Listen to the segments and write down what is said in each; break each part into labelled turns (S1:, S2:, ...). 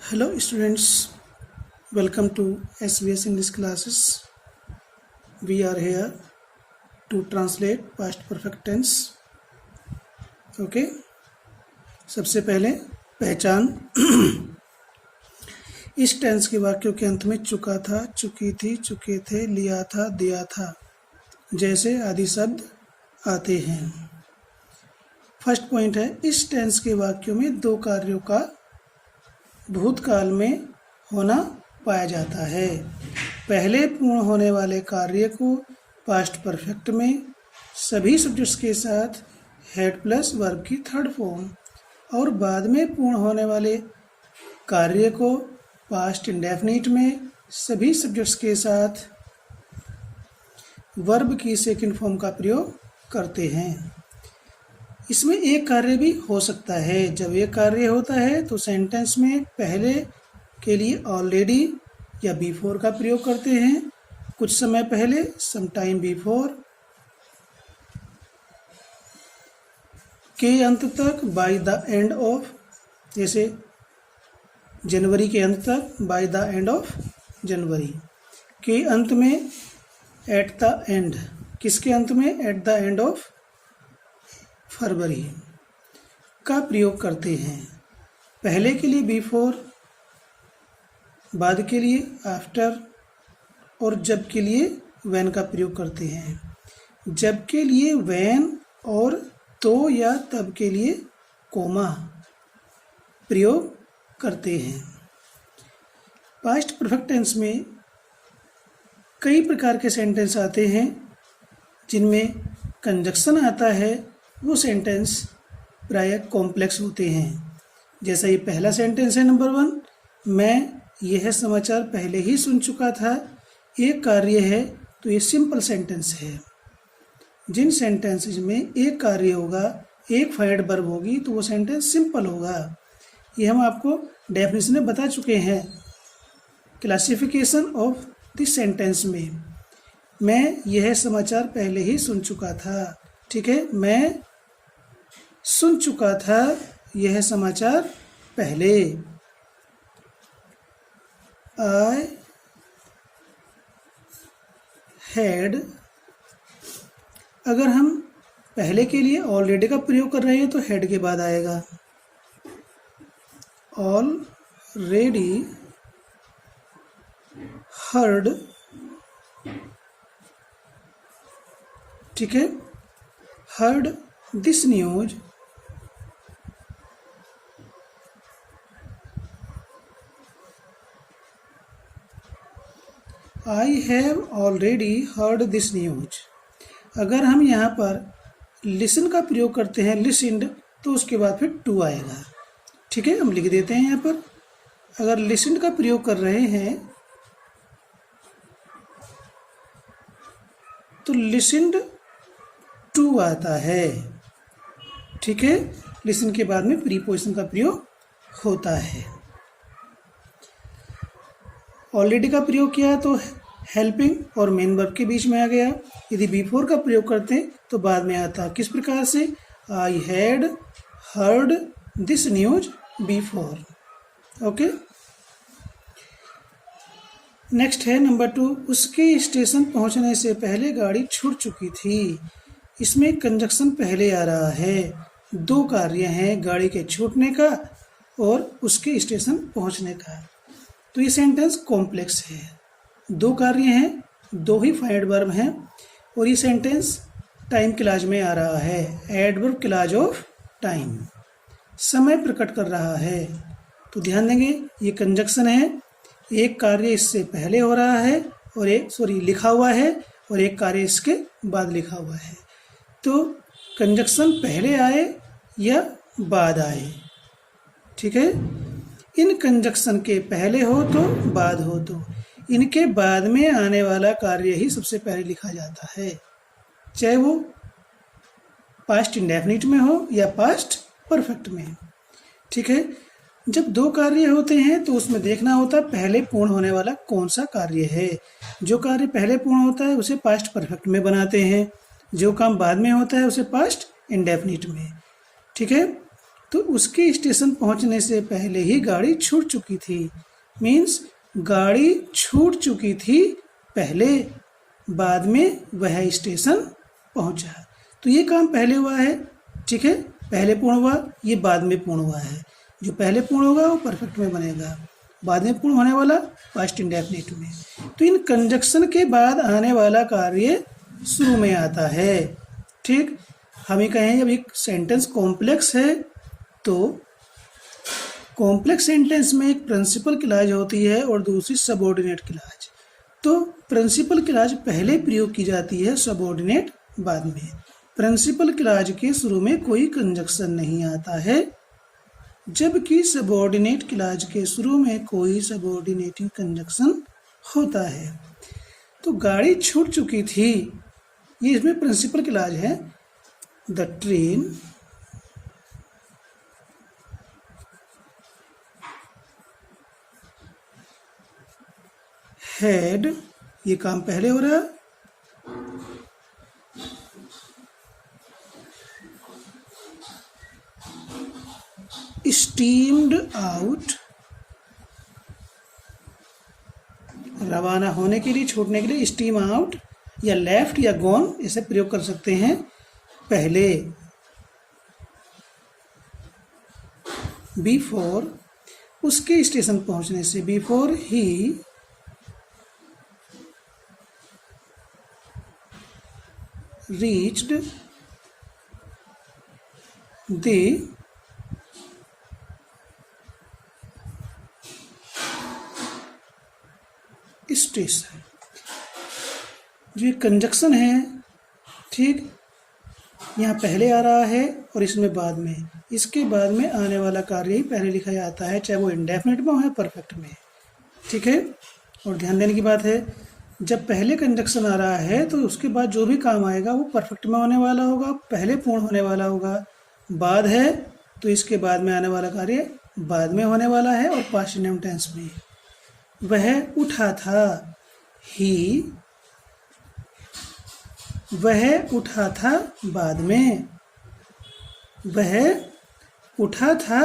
S1: Hello students, welcome to SBS English classes. We are here to translate past perfect tense. Okay, सबसे पहले पहचान। इस tense के वाक्यों के अंत में चुका था, चुकी थी, चुके थे, लिया था, दिया था जैसे आदि शब्द आते हैं। फर्स्ट पॉइंट है, इस टेंस के वाक्यों में दो कार्यों का भूतकाल में होना पाया जाता है। पहले पूर्ण होने वाले कार्य को पास्ट परफेक्ट में सभी सब्जेक्ट्स के साथ हेड प्लस वर्ब की थर्ड फॉर्म और बाद में पूर्ण होने वाले कार्य को पास्ट इंडेफिनिट में सभी सब्जेक्ट्स के साथ वर्ब की सेकंड फॉर्म का प्रयोग करते हैं। इसमें एक कार्य भी हो सकता है। जब एक कार्य होता है तो सेंटेंस में पहले के लिए ऑलरेडी या बिफोर का प्रयोग करते हैं। कुछ समय पहले, सम टाइम बिफोर, के अंत तक, बाय द एंड ऑफ, जैसे जनवरी के अंत तक, by the end of January. के अंत में, एट द एंड। किसके अंत में? At the end of February का प्रयोग करते हैं। पहले के लिए बिफोर, बाद के लिए आफ्टर और जब के लिए व्हेन का प्रयोग करते हैं। जब के लिए व्हेन और तो या तब के लिए कोमा प्रयोग करते हैं। पास्ट परफेक्ट टेंस में कई प्रकार के सेंटेंस आते हैं जिनमें कंजक्शन आता है। वो सेंटेंस प्रायः कॉम्प्लेक्स होते हैं। जैसा ये पहला सेंटेंस है नंबर 1, मैं यह समाचार पहले ही सुन चुका था। एक कार्य है तो ये सिंपल सेंटेंस है। जिन सेंटेंसेज में एक कार्य होगा, एक फाइंड वर्ब होगी तो वो सेंटेंस सिंपल होगा। ये हम आपको डेफिनेशन में बता चुके हैं क्लासिफिकेशन ऑफ दिस सेंटेंस में। मैं यह समाचार पहले ही सुन चुका था। ठीक है, मैं सुन चुका था यह समाचार पहले। आई हैड, अगर हम पहले के लिए ऑलरेडी का प्रयोग कर रहे हैं तो हैड के बाद आएगा। ऑलरेडी हर्ड, ठीक है, heard this news, I have already heard this news. अगर हम यहाँ पर लिसन का प्रयोग करते हैं, लिसन्ड, तो उसके बाद फिर टू आएगा। ठीक है, हम लिख देते हैं यहाँ पर। अगर लिसन्ड का प्रयोग कर रहे हैं तो लिसन्ड टू आता है। ठीक है, लिसन के बाद में प्रीपोजिशन का प्रयोग होता है। ऑलरेडी का प्रयोग किया तो हेल्पिंग और मेन वर्ब के बीच में आ गया। यदि बिफोर का प्रयोग करते हैं तो बाद में आता। किस प्रकार से? I had heard this news before. Okay, next है नंबर 2, उसके स्टेशन पहुंचने से पहले गाड़ी छूट चुकी थी। इसमें कंजक्शन पहले आ रहा है। दो कार्य हैं, गाड़ी के छूटने का और उसके स्टेशन पहुंचने का। तो ये सेंटेंस कॉम्प्लेक्स है। दो कार्य हैं, दो ही फाइंड वर्ब हैं और ये सेंटेंस टाइम क्लाज में आ रहा है। एडवर्ब क्लाज ऑफ टाइम, समय प्रकट कर रहा है। तो ध्यान देंगे, ये कंजक्शन है। एक कार्य इससे पहले हो रहा है और लिखा हुआ है और एक कार्य इसके बाद लिखा हुआ है। तो कंजक्शन पहले आए या बाद आए, ठीक है। इन कंजक्शन के पहले हो तो बाद हो तो इनके बाद में आने वाला कार्य ही सबसे पहले लिखा जाता है, चाहे वो पास्ट इंडेफिनिट में हो या पास्ट परफेक्ट में। ठीक है, जब दो कार्य होते हैं तो उसमें देखना होता है पहले पूर्ण होने वाला कौन सा कार्य है। जो कार्य पहले पूर्ण होता है उसे पास्ट परफेक्ट में बनाते हैं, जो काम बाद में होता है उसे पास्ट इंडेफिनिट में। ठीक है, तो उसके स्टेशन पहुंचने से पहले ही गाड़ी छूट चुकी थी। मीन्स गाड़ी छूट चुकी थी पहले, बाद में वह स्टेशन पहुंचा। तो ये काम पहले हुआ है, ठीक है, पहले पूर्ण हुआ, ये बाद में पूर्ण हुआ है। जो पहले पूर्ण होगा वो परफेक्ट में बनेगा, बाद में पूर्ण होने वाला पास्ट इंडेफिनिट में। तो इन कंजक्शन के बाद आने वाला कार्य शुरू में आता है, ठीक। हमें कहें जब एक सेंटेंस कॉम्प्लेक्स है तो कॉम्प्लेक्स सेंटेंस में एक प्रिंसिपल क्लॉज होती है और दूसरी सबऑर्डिनेट क्लॉज। तो प्रिंसिपल क्लॉज पहले प्रयोग की जाती है, सबऑर्डिनेट बाद में। प्रिंसिपल क्लॉज के शुरू में कोई कंजक्शन नहीं आता है, जबकि सबऑर्डिनेट क्लॉज के शुरू में कोई सबऑर्डिनेटिंग कंजक्शन होता है। तो गाड़ी छूट चुकी थी, ये इसमें प्रिंसिपल क्लॉज है। द ट्रेन हैड, ये काम पहले हो रहा, स्टीम्ड आउट, रवाना होने के लिए, छूटने के लिए स्टीम आउट या लेफ्ट या गॉन इसे प्रयोग कर सकते हैं पहले। बिफोर, उसके स्टेशन पहुंचने से, before he reached the station. जो ये कंजक्शन है, ठीक, यहाँ पहले आ रहा है और इसमें बाद में, इसके बाद में आने वाला कार्य ही पहले लिखा जाता है, चाहे वो इंडेफिनिट में हो या परफेक्ट में, ठीक है। और ध्यान देने की बात है, जब पहले कंजक्शन आ रहा है तो उसके बाद जो भी काम आएगा वो परफेक्ट में होने वाला होगा, पहले पूर्ण होने वाला होगा। बाद है तो इसके बाद में आने वाला कार्य बाद में होने वाला है और पास्ट इंडेफिनिट टेंस में। वह उठा था, ही, वह उठा था बाद में, वह उठा था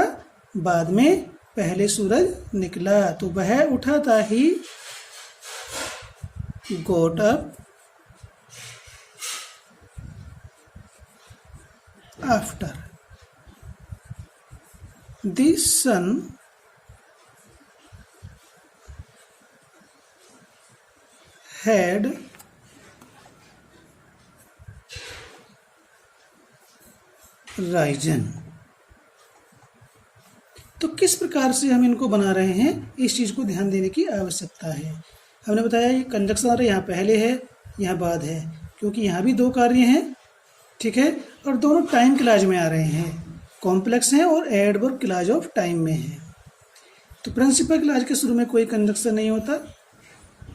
S1: बाद में पहले सूरज निकला। तो वह उठा था, ही got up after the sun had risen। तो किस प्रकार से हम इनको बना रहे हैं, इस चीज को ध्यान देने की आवश्यकता है। हमने बताया ये कंजक्शन आ रहा है, यहाँ पहले है, यहाँ बाद है, क्योंकि यहाँ भी दो कार्य हैं, ठीक है, और दोनों टाइम क्लॉज में आ रहे हैं, कॉम्प्लेक्स हैं और एडवर्ब क्लॉज ऑफ टाइम में है। तो प्रिंसिपल क्लॉज के शुरू में कोई कंजक्शन नहीं होता,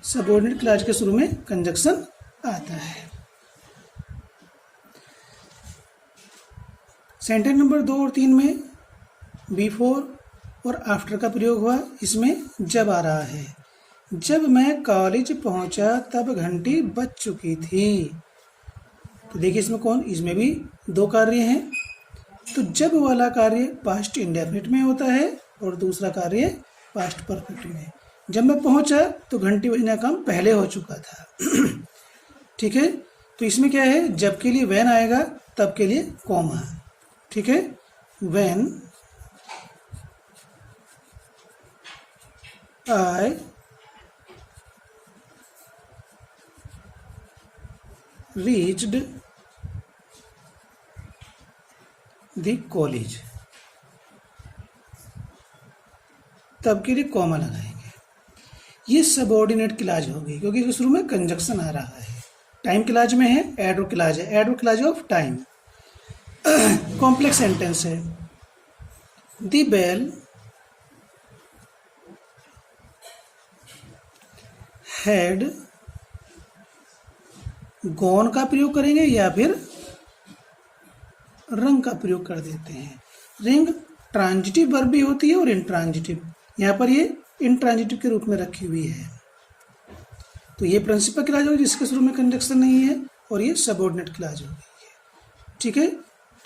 S1: सबऑर्डिनेट क्लॉज के शुरू में कंजक्शन आता है। सेंटेंस नंबर 2 और 3 में बिफोर और आफ्टर का प्रयोग हुआ, इसमें जब आ रहा है। जब मैं कॉलेज पहुंचा तब घंटी बज चुकी थी। तो देखिए इसमें कौन, इसमें भी दो कार्य हैं। तो जब वाला कार्य पास्ट इंडेफिनिट में होता है और दूसरा कार्य पास्ट परफेक्ट में। जब मैं पहुंचा तो घंटी बजना काम पहले हो चुका था, ठीक है। तो इसमें क्या है, जब के लिए व्हेन आएगा, तब के लिए कॉमा, ठीक है। When I reached the college, तब के लिए कॉमा लगाएंगे। ये सबऑर्डिनेट क्लॉज होगी क्योंकि इसके शुरू में कंजक्शन आ रहा है। टाइम क्लॉज में है, एडवर्ब क्लॉज है, adverb clause of time. Complex sentence है। द बेल हैड, गॉन का प्रयोग करेंगे या फिर रंग का प्रयोग कर देते हैं। रिंग ट्रांजिटिव वर्ब भी होती है और इंट्रांजिटिव, यहाँ पर ये इंट्रांजिटिव के रूप में रखी हुई है। तो ये प्रिंसिपल क्लॉज होगी जिसके शुरू में कंजक्शन नहीं है और ये सबऑर्डिनेट क्लॉज होगी, ठीक है।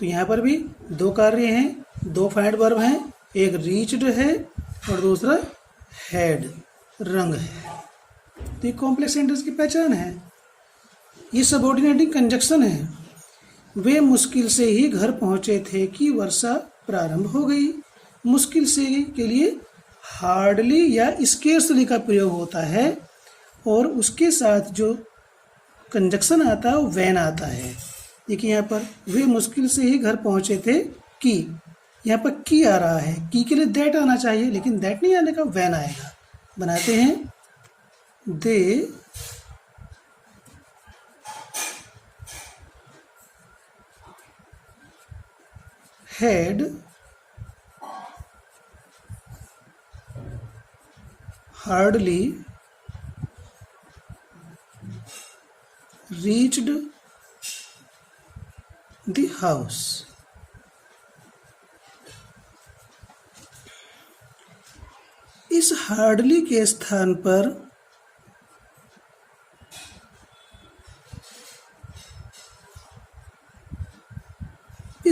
S1: तो यहाँ पर भी दो कार्य हैं, दो फाइंड वर्ब हैं, एक रीच्ड है और दूसरा हैड रंग है। तो ये कॉम्प्लेक्स सेंटेंस की पहचान है। ये सबऑर्डिनेटिंग कंजक्शन है। वे मुश्किल से ही घर पहुंचे थे कि वर्षा प्रारंभ हो गई। मुश्किल से के लिए हार्डली या स्केर्सली का प्रयोग होता है और उसके साथ जो कंजक्शन आता है वो व्हेन आता है। देखिए यहाँ पर वे मुश्किल से ही घर पहुंचे थे कि, यहाँ पर की आ रहा है, की के लिए दैट आना चाहिए लेकिन दैट नहीं आने का, व्हेन आएगा। बनाते हैं, दे had hardly reached the house. इस हार्डली के स्थान पर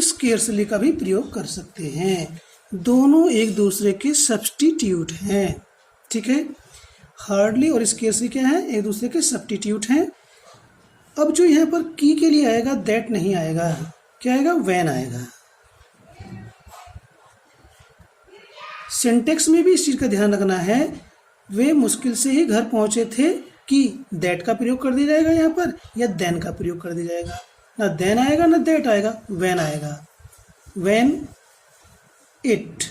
S1: स्केर्सली का भी प्रयोग कर सकते हैं। दोनों एक दूसरे के सब्स्टिट्यूट हैं। ठीक है, हार्डली और स्केर्सली क्या है, एक दूसरे के सब्स्टिट्यूट हैं। अब जो यहाँ पर की के लिए आएगा दैट नहीं आएगा, क्या आएगा, व्हेन आएगा। सिंटेक्स में भी इस चीज का ध्यान रखना है। वे मुश्किल से ही घर पहुंचे थे कि दैट का प्रयोग कर दिया जाएगा यहाँ पर या देन का प्रयोग कर दिया जाएगा। ना देन आएगा ना दैट आएगा, व्हेन आएगा। When it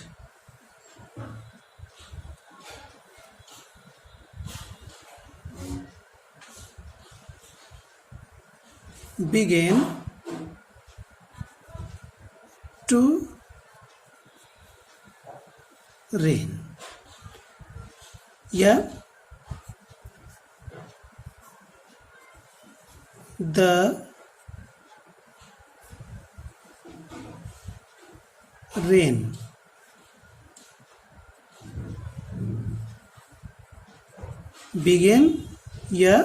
S1: began to rain या the rain began या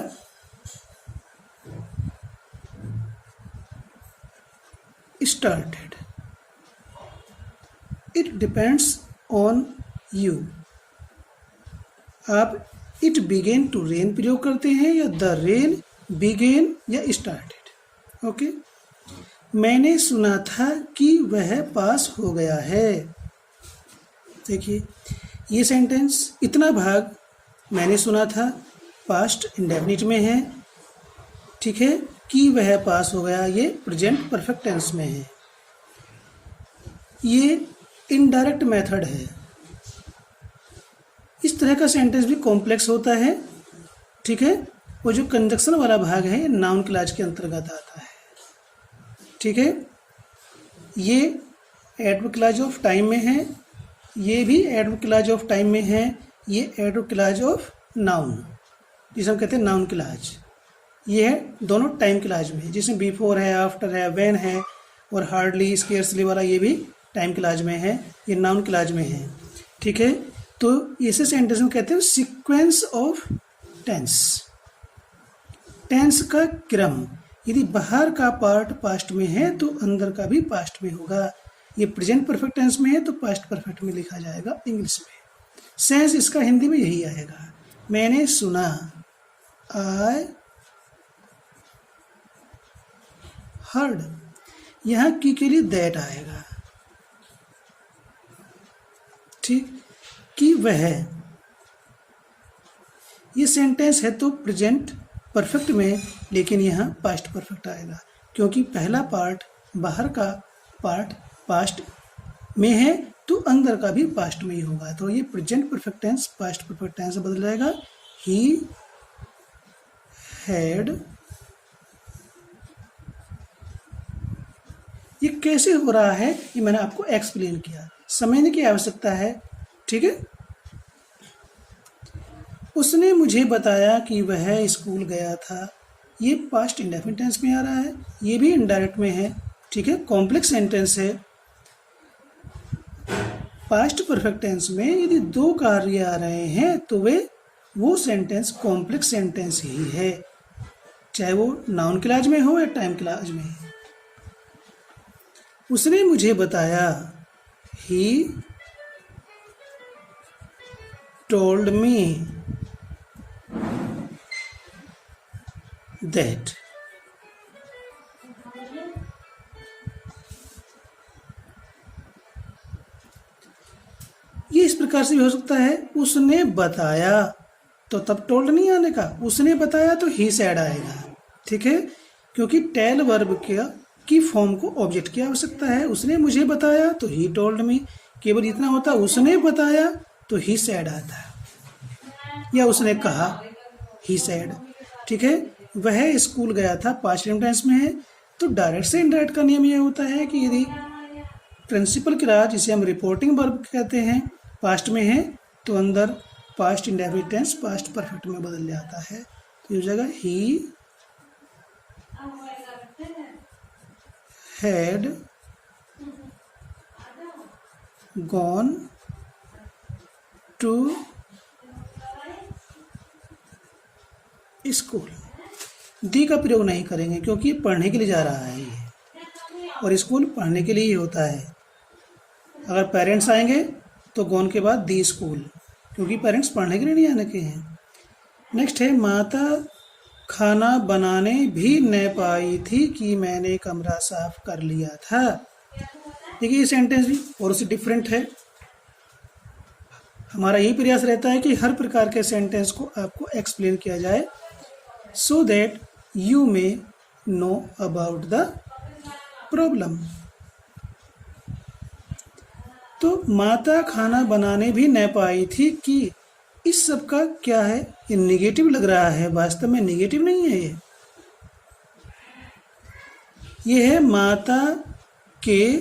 S1: started. It depends on you. आप it began to rain प्रयोग करते हैं या the rain began या started. ओके, मैंने सुना था कि वह पास हो गया है। देखिए ये सेंटेंस, इतना भाग मैंने सुना था, पास्ट इंडेफिनिट में है। ठीक है, कि वह पास हो गया ये प्रेजेंट परफेक्ट टेंस में है। ये इनडायरेक्ट मेथड है। इस तरह का सेंटेंस भी कॉम्प्लेक्स होता है। ठीक है, वो जो कंजक्शन वाला भाग है नाउन क्लॉज के अंतर्गत आता है। ठीक है, ये एडवर्ब क्लॉज ऑफ टाइम में है, ये भी एडवर्ब क्लॉज ऑफ टाइम में है, ये एडवर्ब क्लॉज ऑफ नाउन जिसे हम कहते हैं नाउन क्लॉज। ये है दोनों टाइम क्लॉज में, जिसमें बिफोर है, आफ्टर है, व्हेन है, और हार्डली स्केर्सली वाला ये भी टाइम क्लॉज में है, ये नाउन क्लॉज में है। ठीक है, तो इसे सेंटेंस में कहते हैं सीक्वेंस ऑफ टेंस। टेंस का क्रम, यदि बाहर का पार्ट पास्ट में है तो अंदर का भी पास्ट में होगा। ये प्रेजेंट परफेक्ट टेंस में है तो पास्ट परफेक्ट में लिखा जाएगा इंग्लिश में। सेंस इसका हिंदी में यही आएगा। मैंने सुना, आई हर्ड, यहाँ की के लिए दैट आएगा। ठीक, कि वह, ये सेंटेंस है तो प्रेजेंट परफेक्ट में, लेकिन यहाँ पास्ट परफेक्ट आएगा क्योंकि पहला पार्ट बाहर का पार्ट पास्ट में है तो अंदर का भी पास्ट में ही होगा। तो ये present perfect tense past perfect tense बदल जाएगा। ही हैड, ये कैसे हो रहा है ये मैंने आपको एक्सप्लेन किया, समझने की आवश्यकता है। ठीक है, उसने मुझे बताया कि वह स्कूल गया था, ये पास्ट इंडेफिनिट टेंस में आ रहा है, ये भी इनडायरेक्ट में है। ठीक है, कॉम्प्लेक्स सेंटेंस है। पास्ट परफेक्ट टेंस में यदि दो कार्य आ रहे हैं तो वो सेंटेंस कॉम्प्लेक्स सेंटेंस ही है, चाहे वो नाउन क्लॉज में हो या टाइम क्लॉज में। उसने मुझे बताया। He told me that. ये इस प्रकार से भी हो सकता है, उसने बताया, तो तब टोल्ड नहीं आने का, उसने बताया तो ही सेड आएगा। ठीक है, क्योंकि टेल वर्ब की फॉर्म को ऑब्जेक्ट की आवश्यकता है। उसने मुझे बताया तो ही टोल्ड मी, केवल इतना होता, उसने बताया तो ही सेड आता है, या उसने कहा, ही सेड। ठीक है, वह स्कूल गया था, पास्ट टेंस में है, तो डायरेक्ट से इनडायरेक्ट का नियम यह होता है कि यदि प्रिंसिपल क्लॉज, जिसे हम रिपोर्टिंग वर्ब कहते हैं, पास्ट में है तो अंदर past indefinite tense past perfect में बदल जाता है। तो इस जगह ही had gone to school. The का प्रयोग नहीं करेंगे क्योंकि पढ़ने के लिए जा रहा है ये, और स्कूल पढ़ने के लिए ही होता है। अगर पेरेंट्स आएंगे तो गॉन के बाद दी स्कूल, क्योंकि पेरेंट्स पढ़ने के लिए नहीं आने के हैं। नेक्स्ट है, माता खाना बनाने भी न पाई थी कि मैंने कमरा साफ कर लिया था। देखिए ये सेंटेंस भी और उससे डिफरेंट है। हमारा यही प्रयास रहता है कि हर प्रकार के सेंटेंस को आपको एक्सप्लेन किया जाए, so that you may know about the problem। तो माता खाना बनाने भी न पाई थी कि, इस सब का क्या है, ये निगेटिव लग रहा है, वास्तव में निगेटिव नहीं है ये है माता के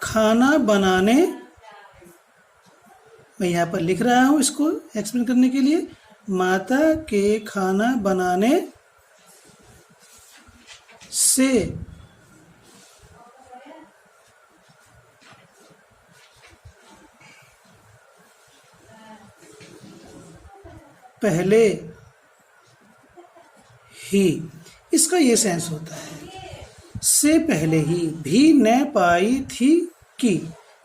S1: खाना बनाने, मैं यहाँ पर लिख रहा हूँ इसको एक्सप्लेन करने के लिए, माता के खाना बनाने से पहले ही, इसका ये सेंस होता है, से पहले ही, भी न पाई थी कि,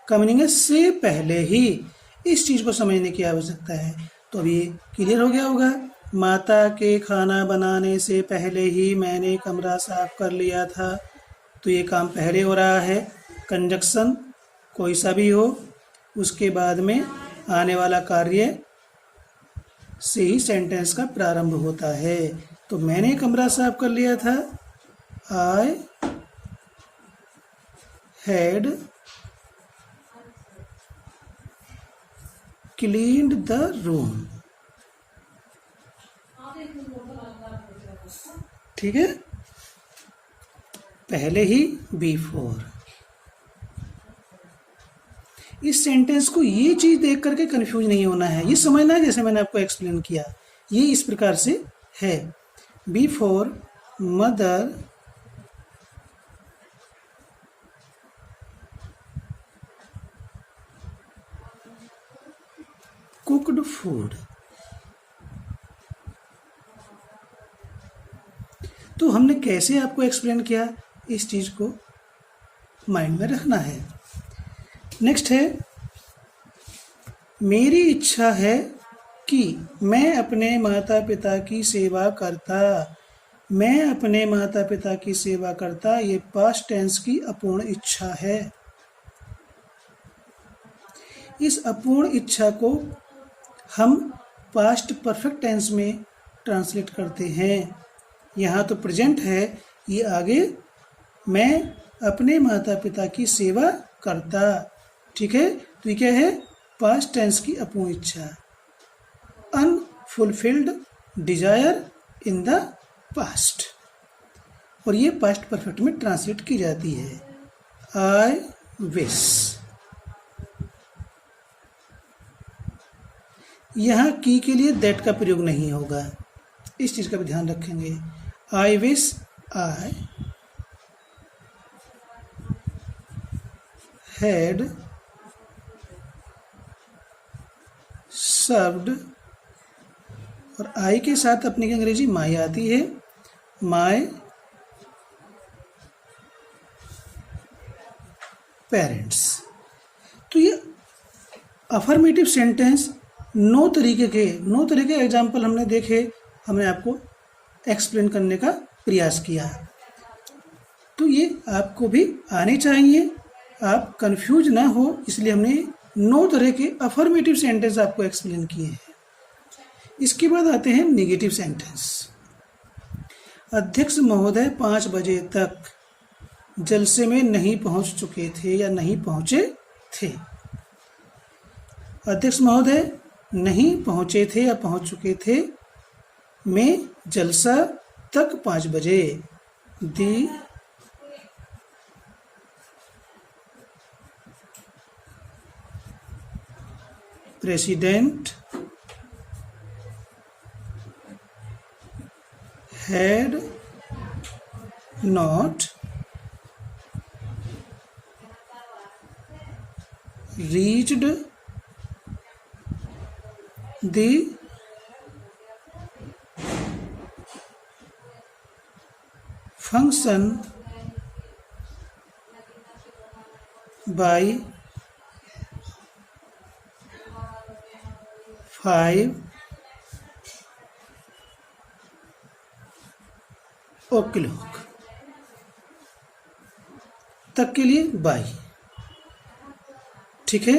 S1: का मीनिंग है से पहले ही। इस चीज को समझने की आवश्यकता है। तो अभी क्लियर हो गया होगा, माता के खाना बनाने से पहले ही मैंने कमरा साफ कर लिया था। तो ये काम पहले हो रहा है, कंजक्शन कोई सा भी हो उसके बाद में आने वाला कार्य से ही सेंटेंस का प्रारंभ होता है। तो मैंने कमरा साफ कर लिया था, I had cleaned the room. ठीक है, पहले ही, बिफोर। इस सेंटेंस को ये चीज देख करके कंफ्यूज नहीं होना है, ये समझना है जैसे मैंने आपको एक्सप्लेन किया, ये इस प्रकार से है। Before mother cooked food. तो हमने कैसे आपको एक्सप्लेन किया, इस चीज को माइंड में रखना है। नेक्स्ट है, मेरी इच्छा है कि मैं अपने माता पिता की सेवा करता। मैं अपने माता पिता की सेवा करता, ये पास्ट टेंस की अपूर्ण इच्छा है। इस अपूर्ण इच्छा को हम पास्ट परफेक्ट टेंस में ट्रांसलेट करते हैं। यहाँ तो प्रेजेंट है, ये आगे मैं अपने माता पिता की सेवा करता। ठीक है, तो ये क्या है, पास्ट टेंस की अपूर्ण इच्छा, unfulfilled Dzire in the past, और ये पास्ट परफेक्ट में ट्रांसलेट की जाती है, आई विश। यहाँ की के लिए दैट का प्रयोग नहीं होगा, इस चीज का भी ध्यान रखेंगे। I wish I had served, और आई के साथ अपनी अंग्रेजी माई आती है, माई पेरेंट्स। तो ये अफर्मेटिव सेंटेंस 9 तरीके एग्जाम्पल हमने देखे, हमने आपको एक्सप्लेन करने का प्रयास किया। तो ये आपको भी आने चाहिए, आप कंफ्यूज ना हो, इसलिए हमने 9 तरह के अफर्मेटिव सेंटेंस आपको एक्सप्लेन किए हैं। इसके बाद आते हैं नेगेटिव सेंटेंस। अध्यक्ष महोदय 5 बजे तक जलसे में नहीं पहुंच चुके थे या नहीं पहुंचे थे। अध्यक्ष महोदय नहीं पहुंचे थे या पहुंच चुके थे में जलसा तक 5 बजे। दी president had not reached the function by 5 o'clock तक के लिए बाय, ठीक है,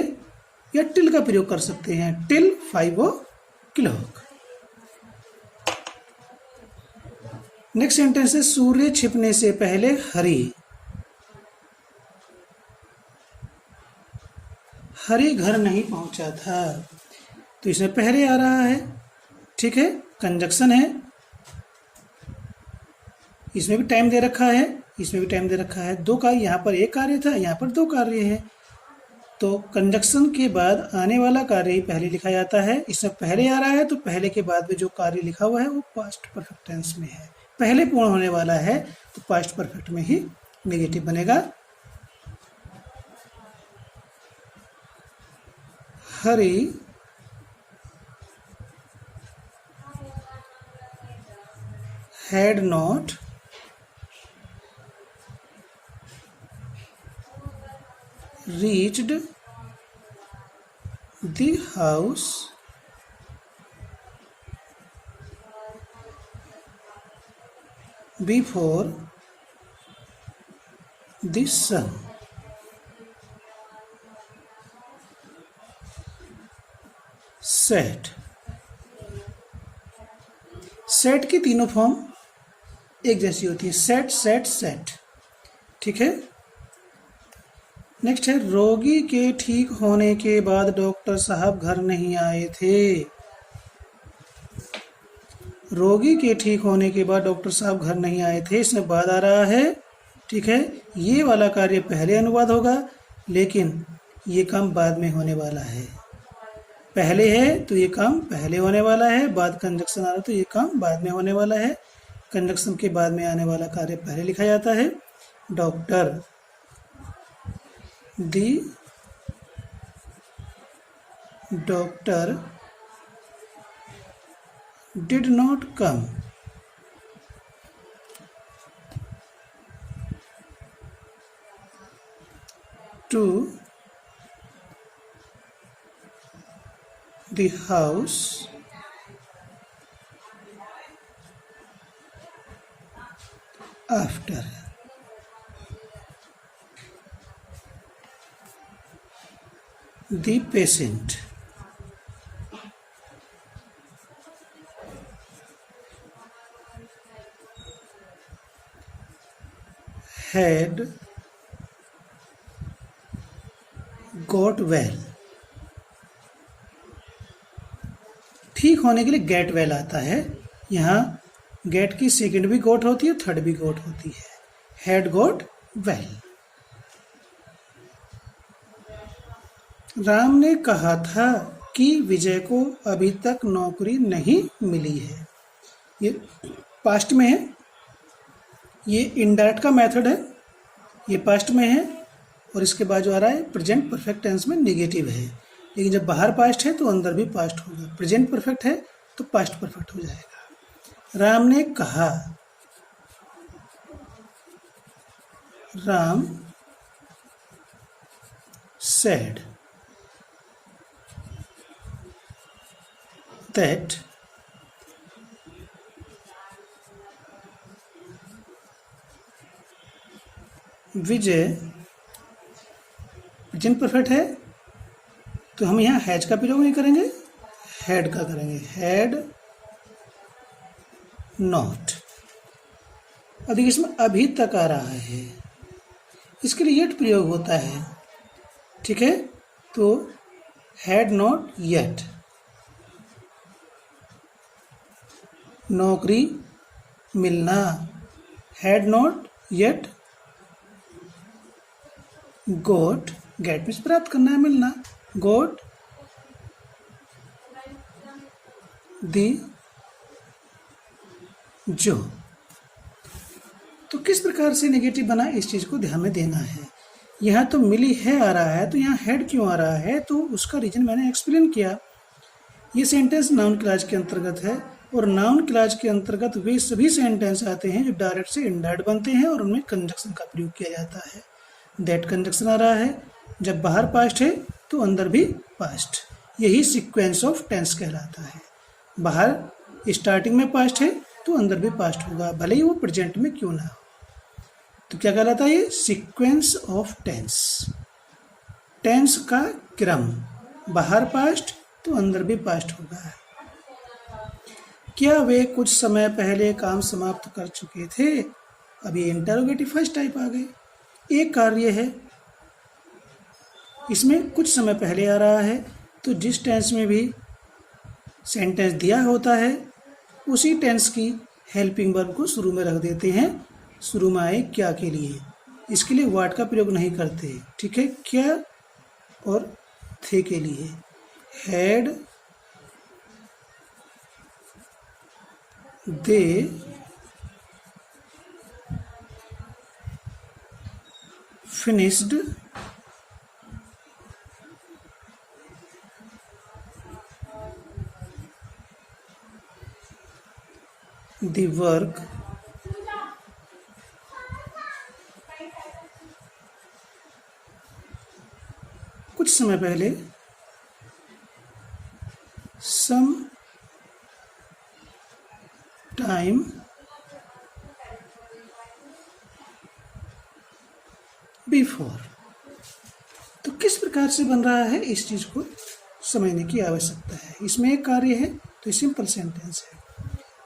S1: या टिल का प्रयोग कर सकते हैं, टिल 5 o'clock। नेक्स्ट सेंटेंस है सूर्य छिपने से पहले हरि घर नहीं पहुंचा था। तो इसमें पहले आ रहा है, ठीक है, कंजक्शन है, इसमें भी टाइम दे रखा है, इसमें भी टाइम दे रखा है। 2 का यहाँ पर 1 कार्य था, यहाँ पर 2 कार्य है। तो कंजक्शन के बाद आने वाला कार्य ही पहले लिखा जाता है। इसमें पहले आ रहा है तो पहले के बाद में जो कार्य लिखा हुआ है वो पास्ट परफेक्ट टेंस में है। पहले पूर्ण होने वाला है तो पास्ट परफेक्ट में ही नेगेटिव बनेगा। Hari had not reached the house before the sun set। Set की तीनों फॉर्म एक जैसी होती है, सेट सेट सेट, ठीक है। नेक्स्ट है रोगी के ठीक होने के बाद डॉक्टर साहब घर नहीं आए थे। रोगी के ठीक होने के बाद डॉक्टर साहब घर नहीं आए थे, इसमें बाद आ रहा है, ठीक है। ये वाला कार्य पहले अनुवाद होगा, लेकिन ये काम बाद में होने वाला है। पहले है तो ये काम पहले होने वाला है, बाद कंजक्शन आ रहा है तो ये काम बाद में होने वाला है। कंजक्शन के बाद में आने वाला कार्य पहले लिखा जाता है। Doctor the doctor did not come to the house after the patient had got well। ठीक होने के लिए गेट वेल आता है। यहाँ गेट की सेकंड भी गोट होती है, थर्ड भी गोट होती है। Had goat well. राम ने कहा था कि विजय को अभी तक नौकरी नहीं मिली है। ये पास्ट में है, ये इनडायरेक्ट का मेथड है, ये पास्ट में है, और इसके बाद जो आ रहा है प्रेजेंट परफेक्ट टेंस में नेगेटिव है। लेकिन जब बाहर पास्ट है तो अंदर भी पास्ट होगा। प्रेजेंट परफेक्ट है तो पास्ट परफेक्ट हो जाएगा। राम ने कहा, Ram said that Vijay present perfect है तो हम यहाँ हैज का प्रयोग नहीं करेंगे, हैड का करेंगे, हैड नॉट। अब देखिए इसमें अभी तक आ रहा है, इसके लिए येट प्रयोग होता है, ठीक है। तो हैड नॉट येट, नौकरी मिलना, had not yet got, get means प्राप्त करना है, मिलना, गोट दी जो। तो किस प्रकार से नेगेटिव बना, इस चीज को ध्यान में देना है। यहाँ तो मिली है आ रहा है, तो यहाँ हैड क्यों आ रहा है, तो उसका रीजन मैंने एक्सप्लेन किया। ये सेंटेंस नाउन क्लॉज के अंतर्गत है, और नाउन क्लॉज के अंतर्गत वे सभी सेंटेंस आते हैं जो डायरेक्ट से इनडायरेक्ट बनते हैं और उनमें कंजक्शन का प्रयोग किया जाता है। दैट कंजक्शन आ रहा है, जब बाहर पास्ट है तो अंदर भी पास्ट, यही सीक्वेंस ऑफ टेंस कहलाता है। बाहर स्टार्टिंग में पास्ट है तो अंदर भी पास्ट होगा, भले ही वो प्रेजेंट में क्यों ना हो। तो क्या कहलाता है ये, सीक्वेंस ऑफ टेंस, टेंस का क्रम, बाहर पास्ट तो अंदर भी पास्ट होगा। क्या वे कुछ समय पहले काम समाप्त कर चुके थे, अब ये इंटरोगेटिव फर्स्ट टाइप आ गए। एक कार्य है, इसमें कुछ समय पहले आ रहा है, तो जिस टेंस में भी सेंटेंस दिया होता है उसी टेंस की हेल्पिंग वर्ब को शुरू में रख देते हैं, शुरू में आए क्या के लिए, इसके लिए व्हाट का प्रयोग नहीं करते, ठीक है। क्या और थे के लिए, had they finished the work कुछ समय पहले, some time बिफोर। तो किस प्रकार से बन रहा है, इस चीज को समझने की आवश्यकता है। इसमें एक कार्य है तो सिंपल सेंटेंस है।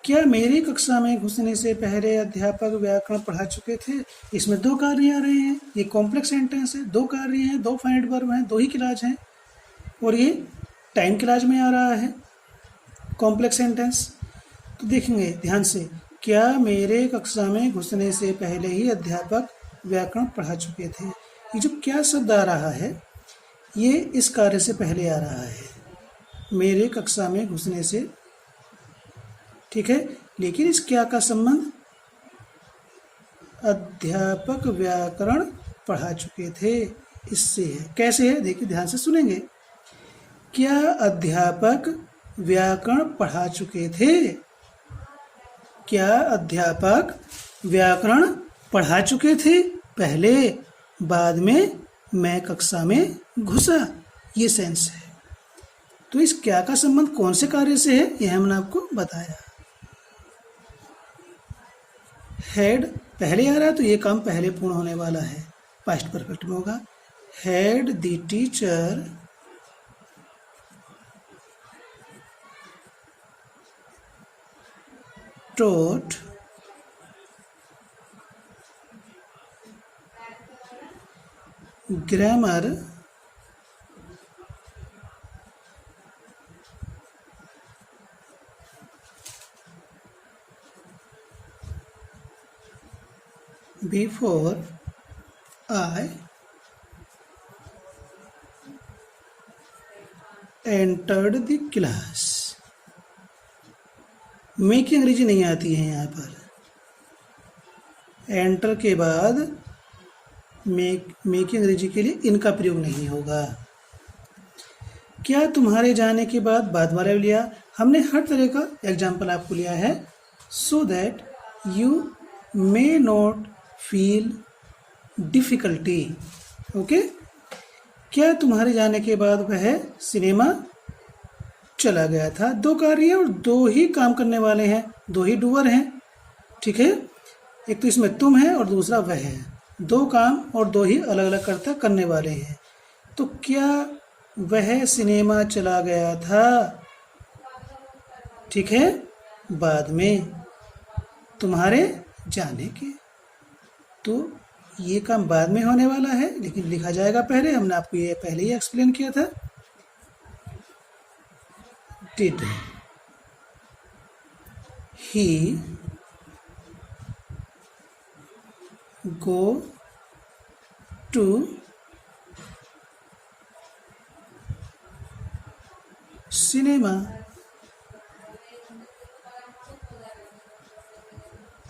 S1: क्या मेरी कक्षा में घुसने से पहले अध्यापक व्याकरण पढ़ा चुके थे, इसमें दो कार्य आ रहे हैं, ये कॉम्प्लेक्स सेंटेंस है, दो कार्य हैं, दो फाइनाइट वर्ब हैं, दो ही क्लॉज हैं, और ये टाइम क्लॉज में आ रहा है कॉम्प्लेक्स सेंटेंस। तो देखेंगे ध्यान से, क्या मेरे कक्षा में घुसने से पहले ही अध्यापक व्याकरण पढ़ा चुके थे। ये जो क्या शब्द आ रहा है ये इस कार्य से पहले आ रहा है, मेरे कक्षा में घुसने से, ठीक है। लेकिन इस क्या का संबंध अध्यापक व्याकरण पढ़ा चुके थे इससे है। कैसे है, देखिए ध्यान से सुनेंगे। क्या अध्यापक व्याकरण पढ़ा चुके थे, क्या अध्यापक व्याकरण पढ़ा चुके थे पहले, बाद में मैं कक्षा में घुसा, ये सेंस है। तो इस क्या का संबंध कौन से कार्य से है यह हमने आपको बताया। हैड पहले आ रहा है तो ये काम पहले पूर्ण होने वाला है, पास्ट परफेक्ट में होगा। Had the teacher taught grammar before I entered the class। मैं की अंग्रेजी नहीं आती है यहाँ पर, एंटर के बाद मैं की अंग्रेजी के लिए इनका प्रयोग नहीं होगा। क्या तुम्हारे जाने के बाद वाला लिया, हमने हर तरह का एग्जाम्पल आपको लिया है, so that you may not feel difficulty. Okay, क्या तुम्हारे जाने के बाद वह सिनेमा चला गया था? दो कार्य हैं और दो ही काम करने वाले हैं, दो ही डूअर हैं। ठीक है, एक तो इसमें तुम है और दूसरा वह है। दो काम और दो ही अलग अलग कर्ता करने वाले हैं। तो क्या वह सिनेमा चला गया था? ठीक है, बाद में, तुम्हारे जाने के। तो ये काम बाद में होने वाला है, लेकिन लिखा जाएगा पहले। हमने आपको ये पहले ही एक्सप्लेन किया था। Did he go to cinema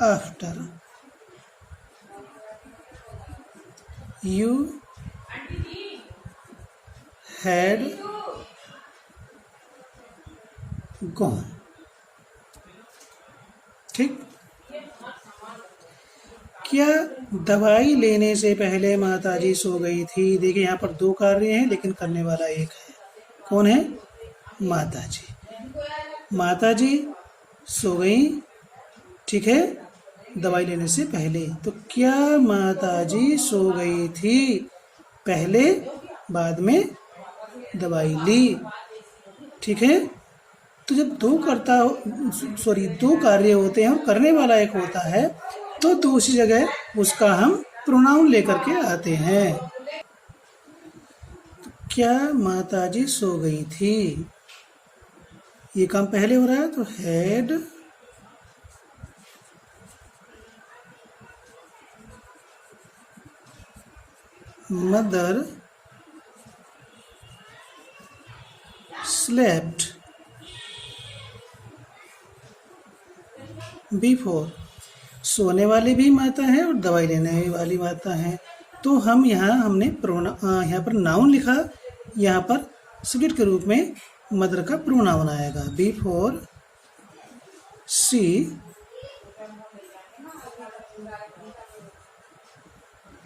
S1: after you had gone। ठीक, क्या दवाई लेने से पहले माताजी सो गई थी? देखिए यहाँ पर दो कार्य हैं लेकिन करने वाला एक है। कौन है? माताजी। माताजी सो गई, ठीक है, दवाई लेने से पहले। तो क्या माताजी सो गई थी पहले, बाद में दवाई ली? ठीक है, तो जब दो कार्य होते हैं और करने वाला एक होता है तो दूसरी जगह उसका हम प्रोनाउन लेकर के आते हैं। तो क्या माताजी सो गई थी, ये काम पहले हो रहा है तो हैड मदर slept बिफोर। सोने वाली भी माता है और दवाई लेने वाली माता है। तो हम हमने यहाँ पर नाउन लिखा, यहाँ पर सब्जेक्ट के रूप में मदर का प्रोनाउन आएगा। Before she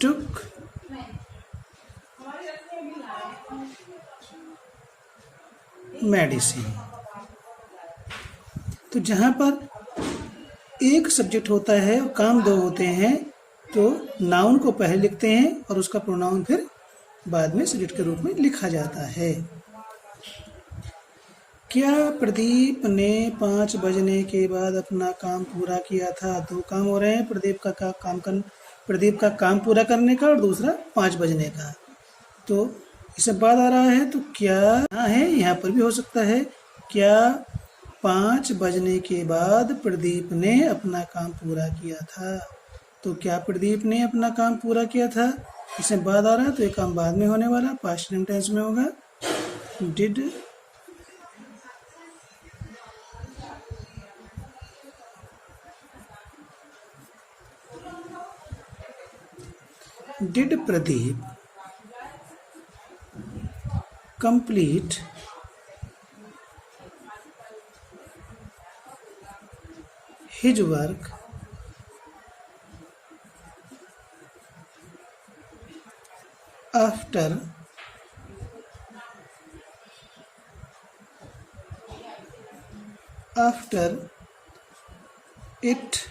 S1: took medicine. तो जहाँ पर एक सब्जेक्ट होता है और काम दो होते हैं तो नाउन को पहले लिखते हैं और उसका प्रोनाउन फिर बाद में सब्जेक्ट के रूप में लिखा जाता है। क्या प्रदीप ने 5 बजने के बाद अपना काम पूरा किया था? दो काम हो रहे हैं, प्रदीप का काम पूरा करने का और दूसरा 5 बजने का। तो इसे बाद आ रहा है तो क्या है, यहाँ पर भी हो सकता है। क्या 5 बजने के बाद प्रदीप ने अपना काम पूरा किया था? तो क्या प्रदीप ने अपना काम पूरा किया था, इसे बाद आ रहा है तो ये काम बाद में होने वाला, पास्ट टेंस में होगा। Did Pradeep complete his work after it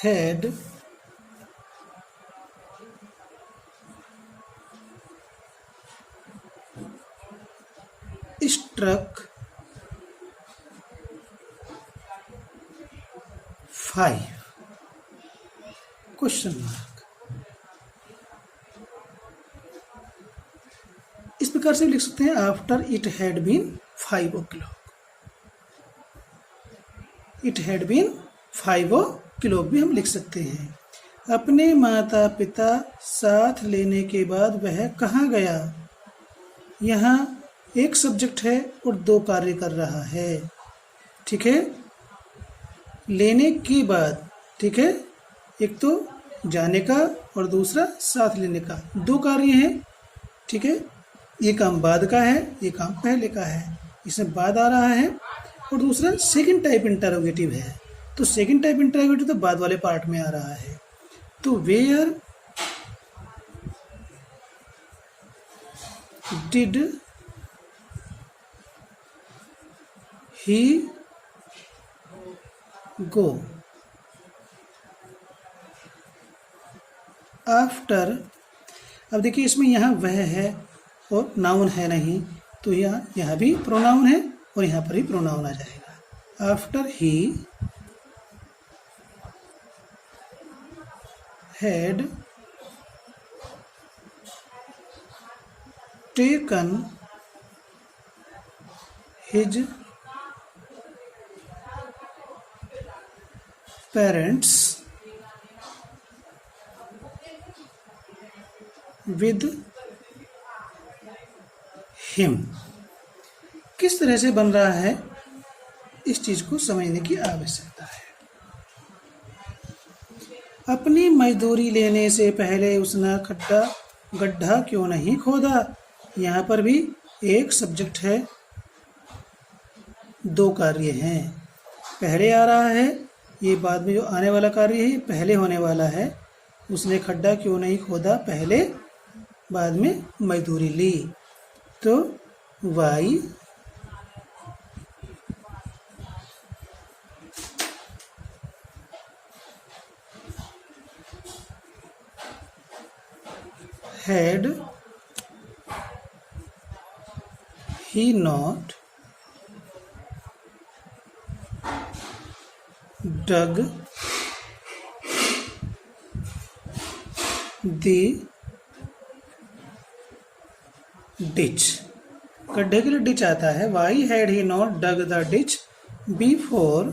S1: had struck 5 question mark. इस प्रकार से लिख सकते हैं after it had been 5 o'clock। It had been 5 o'clock भी हम लिख सकते हैं। अपने माता पिता साथ लेने के बाद वह कहाँ गया? यहाँ एक सब्जेक्ट है और दो कार्य कर रहा है, ठीक है। लेने के बाद, ठीक है, एक तो जाने का और दूसरा साथ लेने का, दो कार्य हैं, ठीक है। ये काम बाद का है, ये काम पहले का है, इसमें बाद आ रहा है। और दूसरा सेकंड टाइप इंटरोगेटिव है। तो सेकंड टाइप इंटरोगेटिव तो बाद वाले पार्ट में आ रहा है। तो where did he go after. अब देखिए इसमें यहाँ वह है और नाउन है नहीं, तो यहाँ भी प्रोनाउन है और यहाँ पर भी प्रोनाउन आ जाएगा। After he had taken his parents with him. किस तरह से बन रहा है इस चीज को समझने की आवश्यकता है। अपनी मजदूरी लेने से पहले उसने गड्ढा क्यों नहीं खोदा। यहाँ पर भी एक सब्जेक्ट है, दो कार्य हैं। पहले आ रहा है, ये बाद में जो आने वाला कार्य है पहले होने वाला है। उसने खड्डा क्यों नहीं खोदा पहले, बाद में मजदूरी ली। तो why had he not dug the ditch। गड्ढे के लिए डिच आता है। Why had he not dug the ditch before।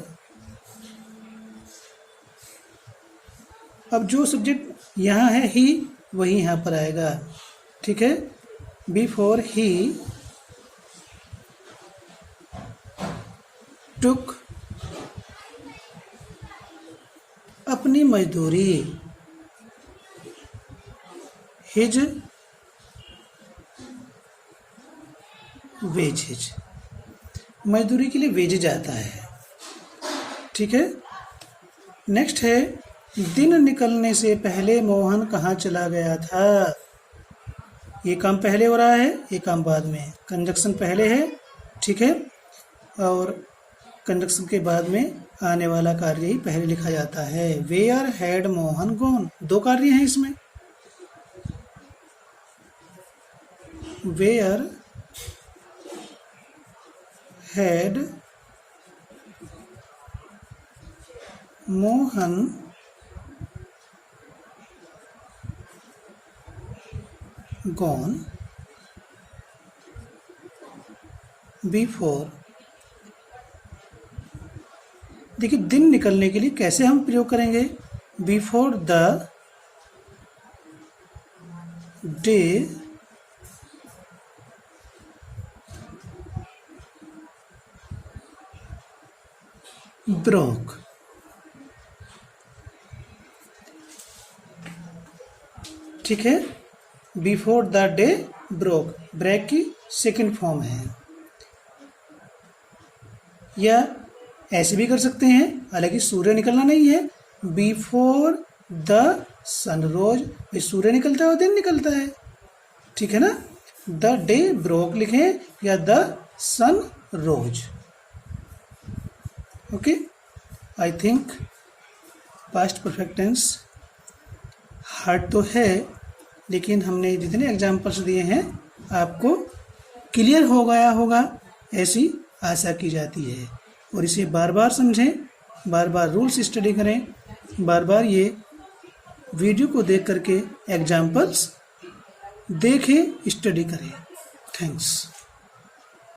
S1: अब जो सब्जेक्ट यहाँ है ही, वही यहाँ पर आएगा। ठीक है, बिफोर ही टुक अपनी मजदूरी, हिज वेजेज। मजदूरी के लिए वेजेज आता है। ठीक है, नेक्स्ट है दिन निकलने से पहले मोहन कहाँ चला गया था। ये काम पहले हो रहा है, ये काम बाद में। कंजक्शन पहले है, ठीक है, और कंजक्शन के बाद में आने वाला कार्य ही पहले लिखा जाता है। वेयर हैड मोहन गॉन, दो कार्य हैं इसमें। Where had Mohan gone before. देखिए दिन निकलने के लिए कैसे हम प्रयोग करेंगे। Before the day broke. ठीक है, before the day broke break की सेकंड फॉर्म है। या ऐसे भी कर सकते हैं, हालांकि सूर्य निकलना नहीं है। बिफोर द सन रोज, सूर्य निकलता है और दिन निकलता है। ठीक है ना, द डे ब्रोक लिखें या the sun rose. Okay, I think past perfect tense hard तो है, लेकिन हमने जितने एग्जाम्पल्स दिए हैं आपको क्लियर हो गया होगा, ऐसी आशा की जाती है। और इसे बार बार समझें, बार बार रूल्स स्टडी करें, बार बार ये वीडियो को देख करके एग्जाम्पल्स देखें, स्टडी करें। थैंक्स।